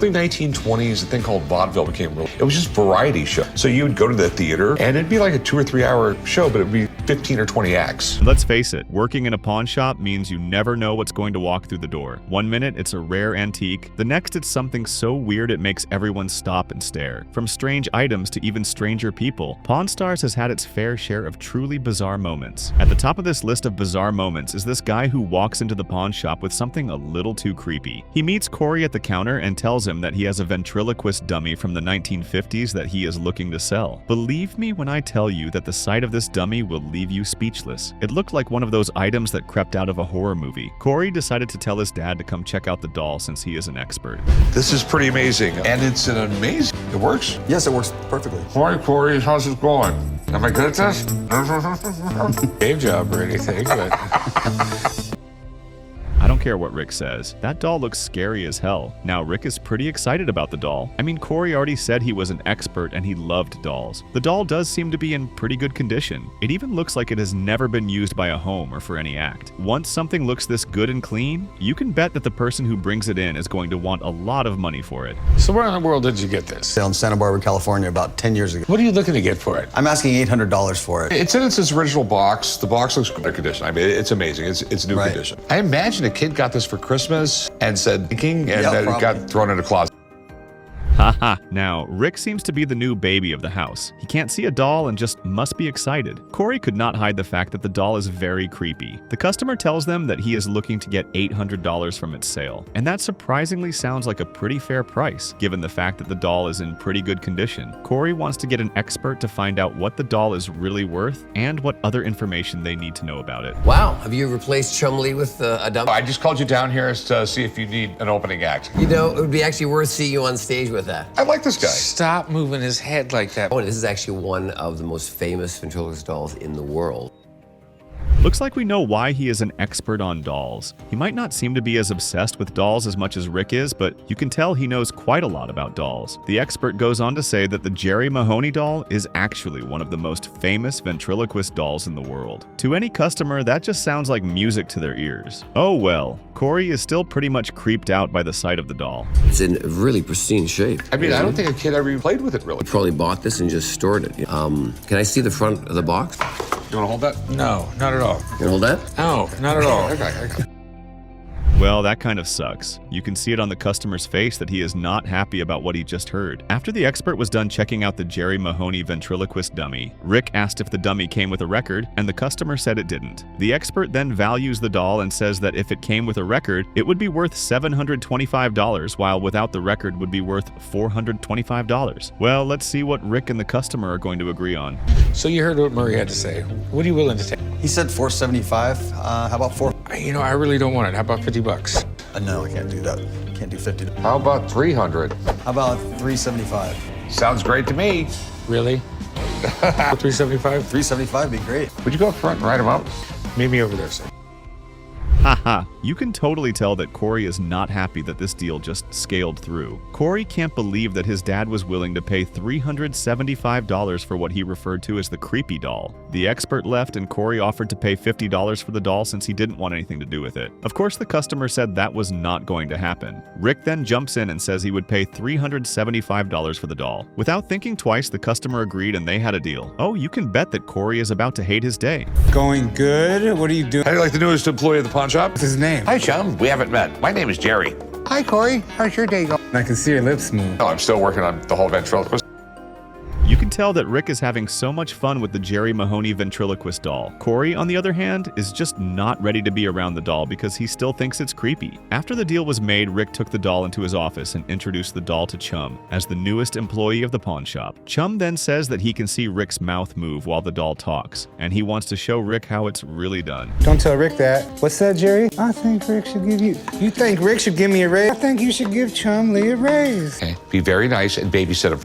The 1920s, a thing called vaudeville became real. It was just variety show. So you would go to the theater and it'd be like a 2 or 3 hour show, but it'd be 15 or 20 acts. Let's face it, working in a pawn shop means you never know what's going to walk through the door. One minute it's a rare antique, the next it's something so weird it makes everyone stop and stare. From strange items to even stranger people, Pawn Stars has had its fair share of truly bizarre moments. At the top of this list of bizarre moments is this guy who walks into the pawn shop with something a little too creepy. He meets Corey at the counter and tells him that he has a ventriloquist dummy from the 1950s that he is looking to sell. Believe me when I tell you that the sight of this dummy will leave you speechless. It looked like one of those items that crept out of a horror movie. Corey decided to tell his dad to come check out the doll since he is an expert. This is pretty amazing, and it's an amazing. It works? Yes, it works perfectly. Hi, Corey. How's it going? Am I good at this? Game job or anything, but... I don't care what Rick says. That doll looks scary as hell. Now, Rick is pretty excited about the doll. I mean, Corey already said he was an expert and he loved dolls. The doll does seem to be in pretty good condition. It even looks like it has never been used by a home or for any act. Once something looks this good and clean, you can bet that the person who brings it in is going to want a lot of money for it. So where in the world did you get this? In Santa Barbara, California, about 10 years ago. What are you looking to get for it? I'm asking $800 for it. It's in its original box. The box looks good condition. I mean, it's amazing. It's new Right. condition. I imagine a kid got this for Christmas and said thinking, and Yeah, then it probably. got thrown in a closet. Haha. Now, Rick seems to be the new baby of the house. He can't see a doll and just must be excited. Corey could not hide the fact that the doll is very creepy. The customer tells them that he is looking to get $800 from its sale, and that surprisingly sounds like a pretty fair price, given the fact that the doll is in pretty good condition. Corey wants to get an expert to find out what the doll is really worth and what other information they need to know about it. Wow, have you replaced Chumlee with a dummy? I just called you down here to see if you need an opening act. You know, it would be actually worth seeing you on stage with that. I like this guy. Stop moving his head like that. Oh, and this is actually one of the most famous ventriloquist dolls in the world. Looks like we know why he is an expert on dolls. He might not seem to be as obsessed with dolls as much as Rick is, but you can tell he knows quite a lot about dolls. The expert goes on to say that the Jerry Mahoney doll is actually one of the most famous ventriloquist dolls in the world. To any customer, that just sounds like music to their ears. Oh well, Corey is still pretty much creeped out by the sight of the doll. It's in really pristine shape. I mean, I don't think a kid ever even played with it, really. Probably bought this and just stored it. Can I see the front of the box? You want to hold that? No, not at all. Can I hold that? No, not at all. Okay. Well, that kind of sucks. You can see it on the customer's face that he is not happy about what he just heard. After the expert was done checking out the Jerry Mahoney ventriloquist dummy, Rick asked if the dummy came with a record, and the customer said it didn't. The expert then values the doll and says that if it came with a record, it would be worth $725, while without the record would be worth $425. Well, let's see what Rick and the customer are going to agree on. So you heard what Murray had to say. What are you willing to take? He said $475. How about $4? You know, I really don't want it. How about $50? No, I can't do that. Can't do 50. How about 300? How about $375? Sounds great to me. Really? $375? $375 would be great. Would you go up front and write him up? Meet me over there, sir. Haha, you can totally tell that Corey is not happy that this deal just scaled through. Corey can't believe that his dad was willing to pay $375 for what he referred to as the creepy doll. The expert left and Corey offered to pay $50 for the doll since he didn't want anything to do with it. Of course, the customer said that was not going to happen. Rick then jumps in and says he would pay $375 for the doll. Without thinking twice, the customer agreed and they had a deal. Oh, you can bet that Corey is about to hate his day. Going good? What are you doing? How do you like the newest employee of the pawn shop? What's his name? Hi, Chum. We haven't met. My name is Jerry. Hi, Corey. How's your day going? I can see your lips move. No, I'm still working on the whole ventriloquist. You can tell that Rick is having so much fun with the Jerry Mahoney ventriloquist doll. Corey, on the other hand, is just not ready to be around the doll because he still thinks it's creepy. After the deal was made, Rick took the doll into his office and introduced the doll to Chum as the newest employee of the pawn shop. Chum then says that he can see Rick's mouth move while the doll talks, and he wants to show Rick how it's really done. Don't tell Rick that. What's that, Jerry? I think Rick should give you... You think Rick should give me a raise? I think you should give Chumlee a raise. Okay. Be very nice and babysit him.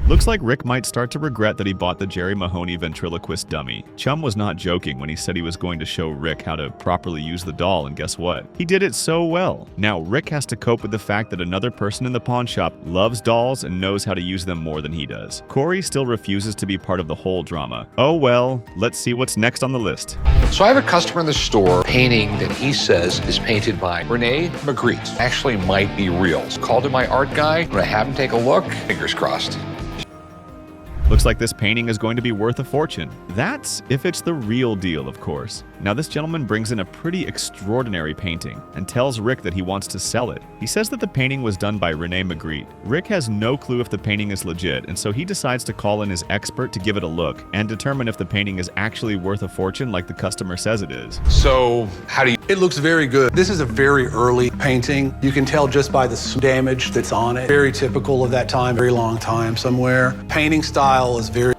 Looks like Rick might start to regret that he bought the Jerry Mahoney ventriloquist dummy. Chum was not joking when he said he was going to show Rick how to properly use the doll, and guess what? He did it so well. Now Rick has to cope with the fact that another person in the pawn shop loves dolls and knows how to use them more than he does. Corey still refuses to be part of the whole drama. Oh well, let's see what's next on the list. So I have a customer in the store painting that he says is painted by René Magritte. Actually might be real. Called in my art guy. I'm gonna have him take a look. Fingers crossed. Looks like this painting is going to be worth a fortune. That's if it's the real deal, of course. Now this gentleman brings in a pretty extraordinary painting and tells Rick that he wants to sell it. He says that the painting was done by René Magritte. Rick has no clue if the painting is legit, and so he decides to call in his expert to give it a look and determine if the painting is actually worth a fortune like the customer says it is. So how do you... It looks very good. This is a very early painting. You can tell just by the damage that's on it. Very typical of that time, very long time somewhere. Painting style is very...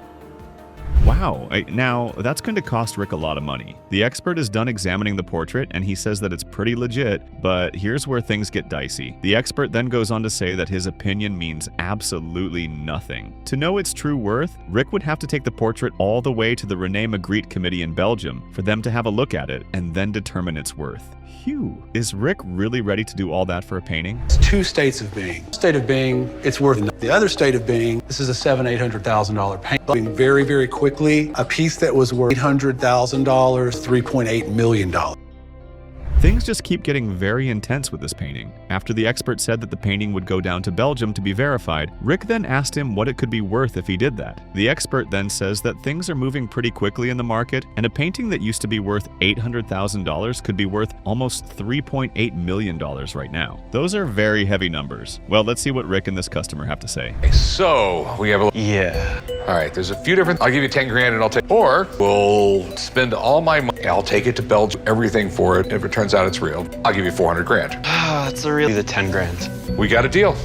Wow, now that's going to cost Rick a lot of money. The expert is done examining the portrait and he says that it's pretty legit, but here's where things get dicey. The expert then goes on to say that his opinion means absolutely nothing. To know its true worth, Rick would have to take the portrait all the way to the René Magritte committee in Belgium for them to have a look at it and then determine its worth. Phew, is Rick really ready to do all that for a painting? It's two states of being. State of being, it's worth it. The other state of being, this is a $700,000-800,000 painting. Very, very quickly, a piece that was worth $800,000, $3.8 million. Things just keep getting very intense with this painting. After the expert said that the painting would go down to Belgium to be verified, Rick then asked him what it could be worth if he did that. The expert then says that things are moving pretty quickly in the market, and a painting that used to be worth $800,000 could be worth almost $3.8 million right now. Those are very heavy numbers. Well, let's see what Rick and this customer have to say. So we have a... Yeah. All right, there's a few different... I'll give you 10 grand and I'll take... Or we'll spend all my money. I'll take it to Belgium, everything for it. If it turns out it's real, I'll give you 400 grand. It's really the 10 grand. We got a deal.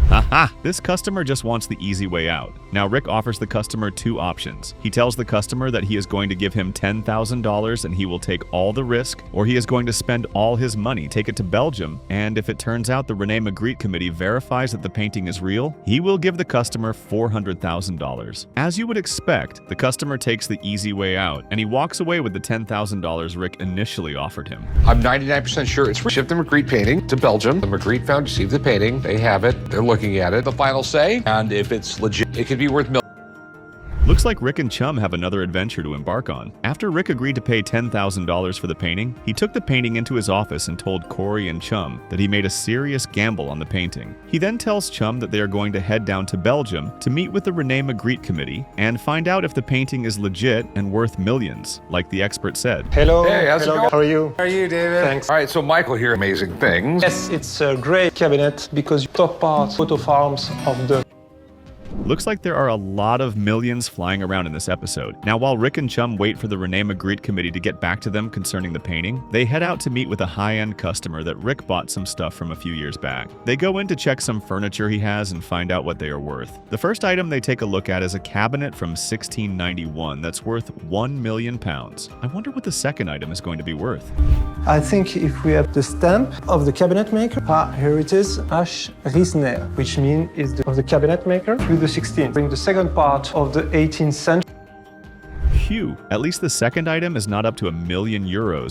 Haha, this customer just wants the easy way out. Now Rick offers the customer two options. He tells the customer that he is going to give him $10,000 and he will take all the risk, or he is going to spend all his money, take it to Belgium, and if it turns out the René Magritte committee verifies that the painting is real, he will give the customer $400,000. As you would expect, the customer takes the easy way out, and he walks away with the $10,000 Rick initially offered him. I'm 99% sure it's shipped the Magritte painting to Belgium. The Magritte found received the painting. They have it. They're looking at it. The final say, and if it's legit, it could be worth millions. Looks like Rick and Chum have another adventure to embark on. After Rick agreed to pay $10,000 for the painting, he took the painting into his office and told Corey and Chum that he made a serious gamble on the painting. He then tells Chum that they are going to head down to Belgium to meet with the René Magritte committee and find out if the painting is legit and worth millions, like the expert said. Hello. Hey, how's it going? How are you? How are you, David? Thanks. All right, so Michael here, amazing things. Yes, it's a great cabinet because top part photo farms of the... Looks like there are a lot of millions flying around in this episode. Now, while Rick and Chum wait for the René Magritte committee to get back to them concerning the painting, they head out to meet with a high-end customer that Rick bought some stuff from a few years back. They go in to check some furniture he has and find out what they are worth. The first item they take a look at is a cabinet from 1691 that's worth £1 million. I wonder what the second item is going to be worth. I think if we have the stamp of the cabinet maker, here it is, H. Riesner, which means is of the cabinet maker with the 16. Bring the second part of the 18th century. Phew, at least the second item is not up to €1 million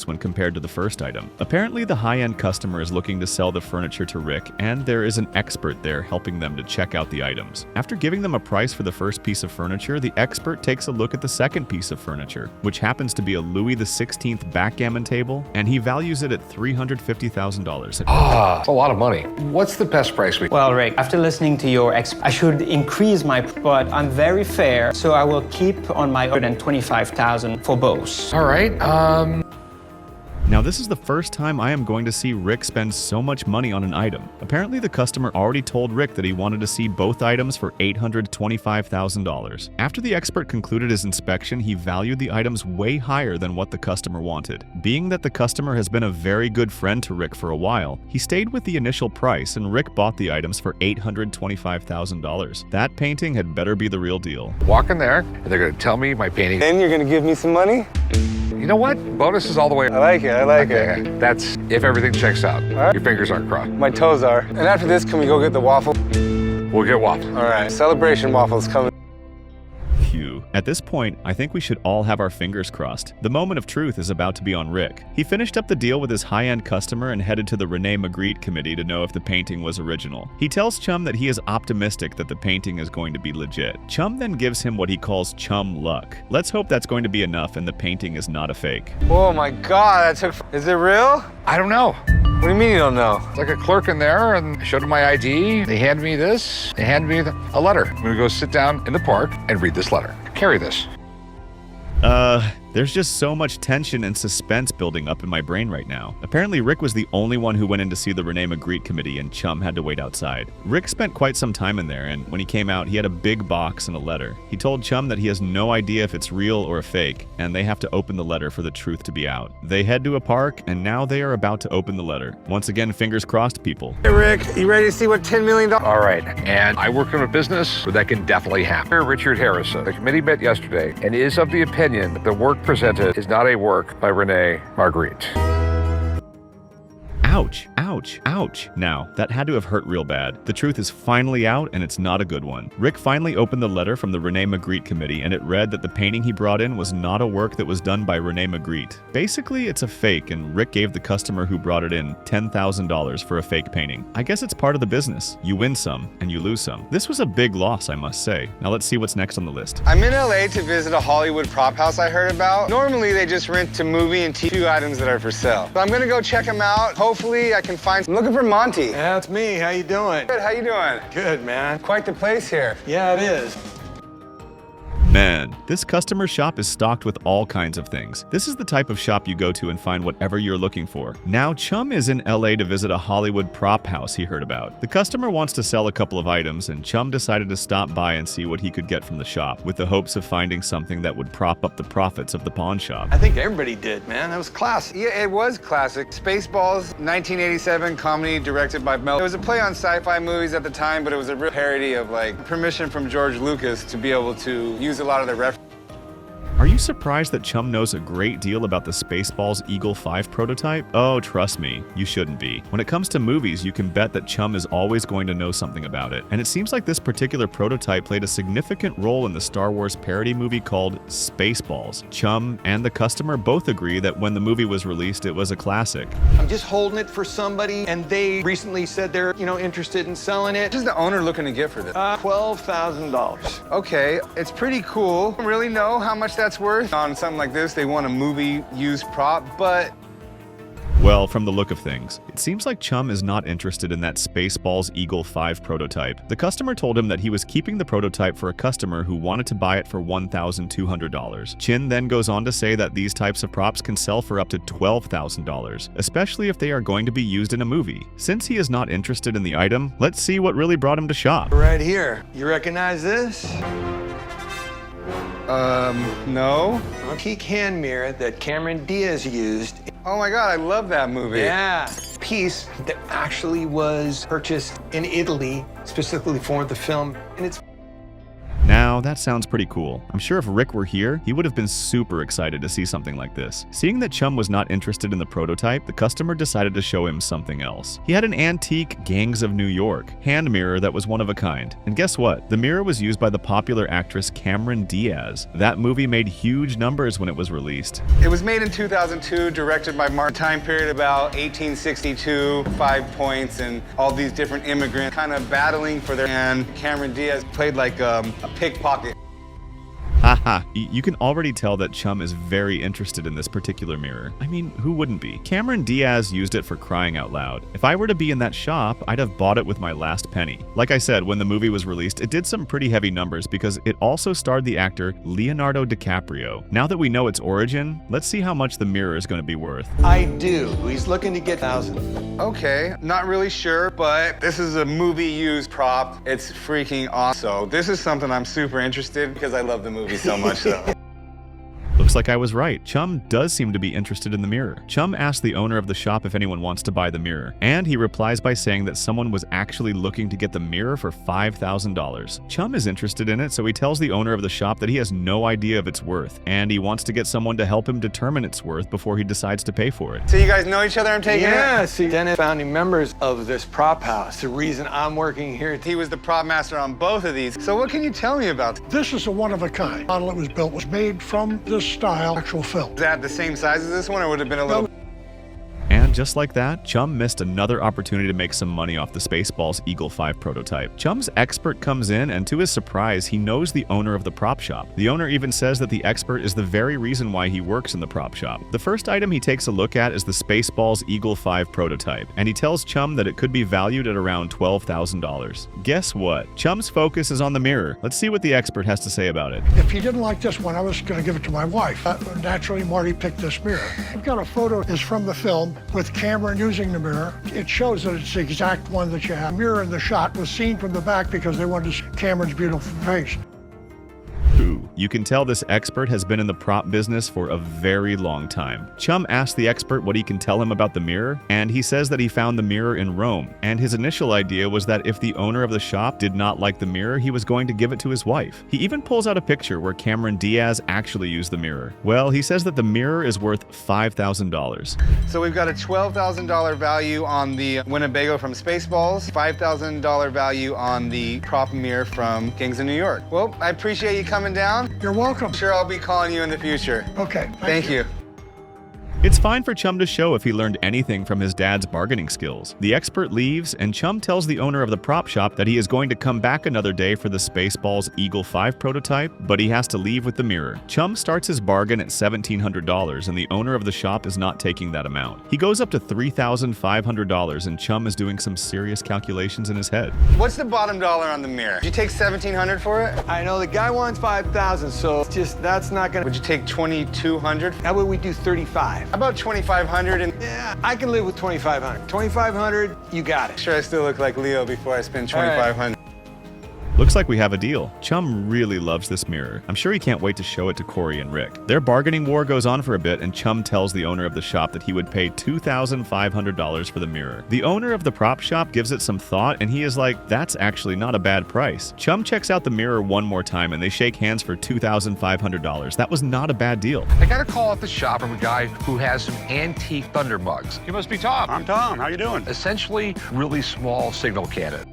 when compared to the first item. Apparently the high-end customer is looking to sell the furniture to Rick, and there is an expert there helping them to check out the items. After giving them a price for the first piece of furniture, the expert takes a look at the second piece of furniture, which happens to be a Louis XVI backgammon table, and he values it at $350,000. That's a lot of money. What's the best price we... Well, Rick, after listening to your I should increase my, but I'm very fair, so I will keep on my $125,000 for both. All right, Now this is the first time I am going to see Rick spend so much money on an item. Apparently the customer already told Rick that he wanted to see both items for $825,000. After the expert concluded his inspection, he valued the items way higher than what the customer wanted. Being that the customer has been a very good friend to Rick for a while, he stayed with the initial price and Rick bought the items for $825,000. That painting had better be the real deal. walk in there, and they're gonna tell me my painting... Then you're gonna give me some money? You know what? Bonus is all the way... I like it, Okay, that's if everything checks out. right. Your fingers aren't crossed. My toes are. And after this, can we go get the waffle? We'll get waffles. All right, celebration waffles coming. Phew. At this point, I think we should all have our fingers crossed. The moment of truth is about to be on Rick. He finished up the deal with his high-end customer and headed to the René Magritte committee to know if the painting was original. He tells Chum that he is optimistic that the painting is going to be legit. Chum then gives him what he calls Chum luck. Let's hope that's going to be enough and the painting is not a fake. Oh my God, is it real? I don't know. What do you mean you don't know? It's like a clerk in there, and I showed him my ID. They handed me this. They handed me a letter. I'm gonna go sit down in the park and read this letter. Carry this. There's just so much tension and suspense building up in my brain right now. Apparently, Rick was the only one who went in to see the René Magritte committee and Chum had to wait outside. Rick spent quite some time in there, and when he came out, he had a big box and a letter. He told Chum that he has no idea if it's real or a fake, and they have to open the letter for the truth to be out. They head to a park, and now they are about to open the letter. Once again, fingers crossed, people. Hey Rick, you ready to see what $10 million? All right, and I work in a business where that can definitely happen. Richard Harrison, the committee met yesterday, and is of the opinion that the work presented is not a work by René Magritte. Ouch, ouch, ouch. Now, that had to have hurt real bad. The truth is finally out, and it's not a good one. Rick finally opened the letter from the René Magritte committee, and it read that the painting he brought in was not a work that was done by René Magritte. Basically, it's a fake, and Rick gave the customer who brought it in $10,000 for a fake painting. I guess it's part of the business. You win some, and you lose some. This was a big loss, I must say. Now let's see what's next on the list. I'm in LA to visit a Hollywood prop house I heard about. Normally, they just rent to movie and TV items that are for sale. But I'm gonna go check them out. Hopefully, I can find. I'm looking for Monty. Yeah, it's me. How you doing? Good. How you doing? Good, man. Quite the place here. Yeah, it is. Man, this customer shop is stocked with all kinds of things. This is the type of shop you go to and find whatever you're looking for. Now, Chum is in LA to visit a Hollywood prop house he heard about. The customer wants to sell a couple of items, and Chum decided to stop by and see what he could get from the shop, with the hopes of finding something that would prop up the profits of the pawn shop. I think everybody did, man. That was classic. Yeah, it was classic. Spaceballs, 1987 comedy directed by Mel. It was a play on sci-fi movies at the time, but it was a real parody of like permission from George Lucas to be able to use a lot of the references. Are you surprised that Chum knows a great deal about the Spaceballs Eagle 5 prototype? Oh, trust me, you shouldn't be. When it comes to movies, you can bet that Chum is always going to know something about it. And it seems like this particular prototype played a significant role in the Star Wars parody movie called Spaceballs. Chum and the customer both agree that when the movie was released, it was a classic. I'm just holding it for somebody, and they recently said they're, interested in selling it. What is the owner looking to get for this? $12,000. Okay, it's pretty cool. I don't really know how much that's worth. On something like this, they want a movie-used prop, but... Well, from the look of things, it seems like Chum is not interested in that Spaceballs Eagle 5 prototype. The customer told him that he was keeping the prototype for a customer who wanted to buy it for $1,200. Chin then goes on to say that these types of props can sell for up to $12,000, especially if they are going to be used in a movie. Since he is not interested in the item, let's see what really brought him to shop. Right here. You recognize this? No. A peak hand mirror that Cameron Diaz used. Oh my God, I love that movie. Yeah. Piece that actually was purchased in Italy specifically for the film, and it's... Now, that sounds pretty cool. I'm sure if Rick were here, he would have been super excited to see something like this. Seeing that Chum was not interested in the prototype, the customer decided to show him something else. He had an antique Gangs of New York hand mirror that was one of a kind. And guess what? The mirror was used by the popular actress Cameron Diaz. That movie made huge numbers when it was released. It was made in 2002, directed by Martin. Time period about 1862, 5 Points, and all these different immigrants kind of battling for their... And Cameron Diaz played like a pickpocket. Haha, you can already tell that Chum is very interested in this particular mirror. I mean, who wouldn't be? Cameron Diaz used it for crying out loud. If I were to be in that shop, I'd have bought it with my last penny. Like I said, when the movie was released, it did some pretty heavy numbers because it also starred the actor Leonardo DiCaprio. Now that we know its origin, let's see how much the mirror is going to be worth. I do. He's looking to get $1,000. Okay, not really sure, but this is a movie-used prop. It's freaking awesome. So this is something I'm super interested in because I love the movie so much, so. Looks Looks like I was right. Chum does seem to be interested in the mirror. Chum asks the owner of the shop if anyone wants to buy the mirror, and he replies by saying that someone was actually looking to get the mirror for $5,000. Chum is interested in it, so he tells the owner of the shop that he has no idea of its worth, and he wants to get someone to help him determine its worth before he decides to pay for it. So you guys know each other, I'm taking it? Yeah, see, Dennis, founding members of this prop house. The reason I'm working here. He was the prop master on both of these. So what can you tell me about it? This is a one-of-a-kind. The model it was built was made from this style actual film. Is that the same size as this one, or would it have been a little... And just like that, Chum missed another opportunity to make some money off the Spaceballs Eagle 5 prototype. Chum's expert comes in, and to his surprise, he knows the owner of the prop shop. The owner even says that the expert is the very reason why he works in the prop shop. The first item he takes a look at is the Spaceballs Eagle 5 prototype, and he tells Chum that it could be valued at around $12,000. Guess what? Chum's focus is on the mirror. Let's see what the expert has to say about it. If he didn't like this one, I was going to give it to my wife. Naturally, Marty picked this mirror. I've got a photo is from the film with Cameron using the mirror. It shows that it's the exact one that you have. The mirror in the shot was seen from the back because they wanted to see Cameron's beautiful face. Ooh, you can tell this expert has been in the prop business for a very long time. Chum asks the expert what he can tell him about the mirror, and he says that he found the mirror in Rome, and his initial idea was that if the owner of the shop did not like the mirror, he was going to give it to his wife. He even pulls out a picture where Cameron Diaz actually used the mirror. Well, he says that the mirror is worth $5,000. So we've got a $12,000 value on the Winnebago from Spaceballs, $5,000 value on the prop mirror from Kings of New York. Well, I appreciate you coming down. You're welcome. I'm sure I'll be calling you in the future. Okay. Thank you. It's fine for Chum to show if he learned anything from his dad's bargaining skills. The expert leaves, and Chum tells the owner of the prop shop that he is going to come back another day for the Spaceballs Eagle 5 prototype, but he has to leave with the mirror. Chum starts his bargain at $1,700, and the owner of the shop is not taking that amount. He goes up to $3,500, and Chum is doing some serious calculations in his head. What's the bottom dollar on the mirror? Did you take $1,700 for it? I know the guy wants $5,000, so just that's not gonna. Would you take $2,200? How about we do $35? How about $2,500? And yeah, I can live with $2,500. $2,500, you got it. Sure, I still look like Leo before I spend $2,500. Looks like we have a deal. Chum really loves this mirror. I'm sure he can't wait to show it to Corey and Rick. Their bargaining war goes on for a bit, and Chum tells the owner of the shop that he would pay $2,500 for the mirror. The owner of the prop shop gives it some thought, and he is like, that's actually not a bad price. Chum checks out the mirror one more time, and they shake hands for $2,500. That was not a bad deal. I got a call at the shop from a guy who has some antique thunder mugs. You must be Tom. I'm Tom. How you doing? Essentially, really small signal cannon.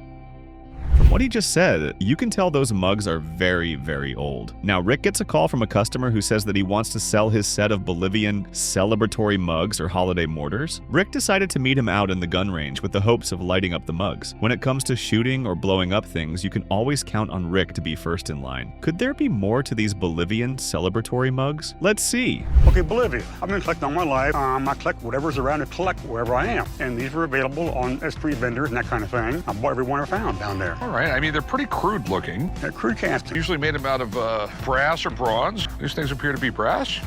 From what he just said, you can tell those mugs are very, very old. Now, Rick gets a call from a customer who says that he wants to sell his set of Bolivian celebratory mugs or holiday mortars. Rick decided to meet him out in the gun range with the hopes of lighting up the mugs. When it comes to shooting or blowing up things, you can always count on Rick to be first in line. Could there be more to these Bolivian celebratory mugs? Let's see. Okay, Bolivia. I've been collecting all my life. I collect whatever's around to collect wherever I am. And these were available on street vendors and that kind of thing. I bought every one I found down there. All right, I mean, they're pretty crude looking. They're crude casting. Usually made them out of brass or bronze. These things appear to be brass.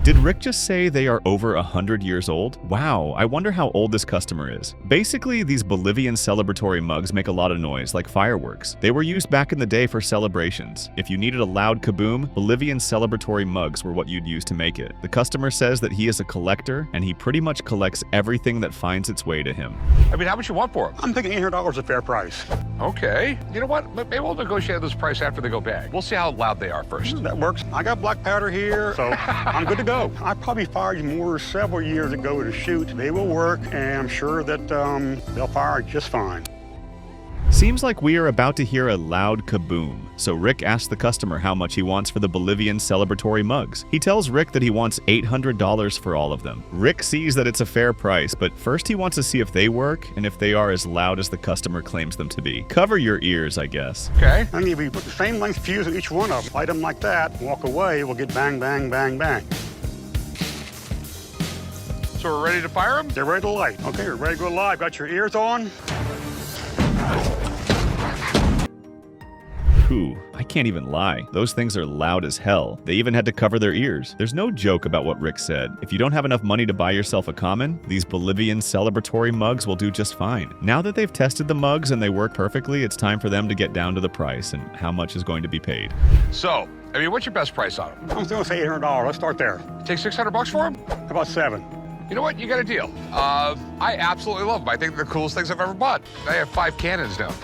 Did Rick just say they are over 100 years old? Wow, I wonder how old this customer is. Basically, these Bolivian celebratory mugs make a lot of noise, like fireworks. They were used back in the day for celebrations. If you needed a loud kaboom, Bolivian celebratory mugs were what you'd use to make it. The customer says that he is a collector, and he pretty much collects everything that finds its way to him. I mean, how much you want for them? I'm thinking $800 a fair price. Okay. You know what? Maybe we'll negotiate this price after they go bag. We'll see how loud they are first. That works. I got black powder here, so I'm good to go. I probably fired more several years ago to shoot. They will work, and I'm sure that they'll fire just fine. Seems like we are about to hear a loud kaboom. So Rick asks the customer how much he wants for the Bolivian celebratory mugs. He tells Rick that he wants $800 for all of them. Rick sees that it's a fair price, but first he wants to see if they work and if they are as loud as the customer claims them to be. Cover your ears, I guess. Okay. I mean, if we put the same length fuse in each one of them, light them like that, walk away, we'll get bang, bang, bang, bang. So we're ready to fire them? They're ready to light. Okay, we're ready to go live. Got your ears on? Whew, I can't even lie. Those things are loud as hell. They even had to cover their ears. There's no joke about what Rick said. If you don't have enough money to buy yourself a common, these Bolivian celebratory mugs will do just fine. Now that they've tested the mugs and they work perfectly, it's time for them to get down to the price and how much is going to be paid. So, I mean, what's your best price on them? I'm still gonna say $800. Let's start there. Take $600 for them? How about 7? You know what? You got a deal. I absolutely love them. I think they're the coolest things I've ever bought. I have 5 cannons now.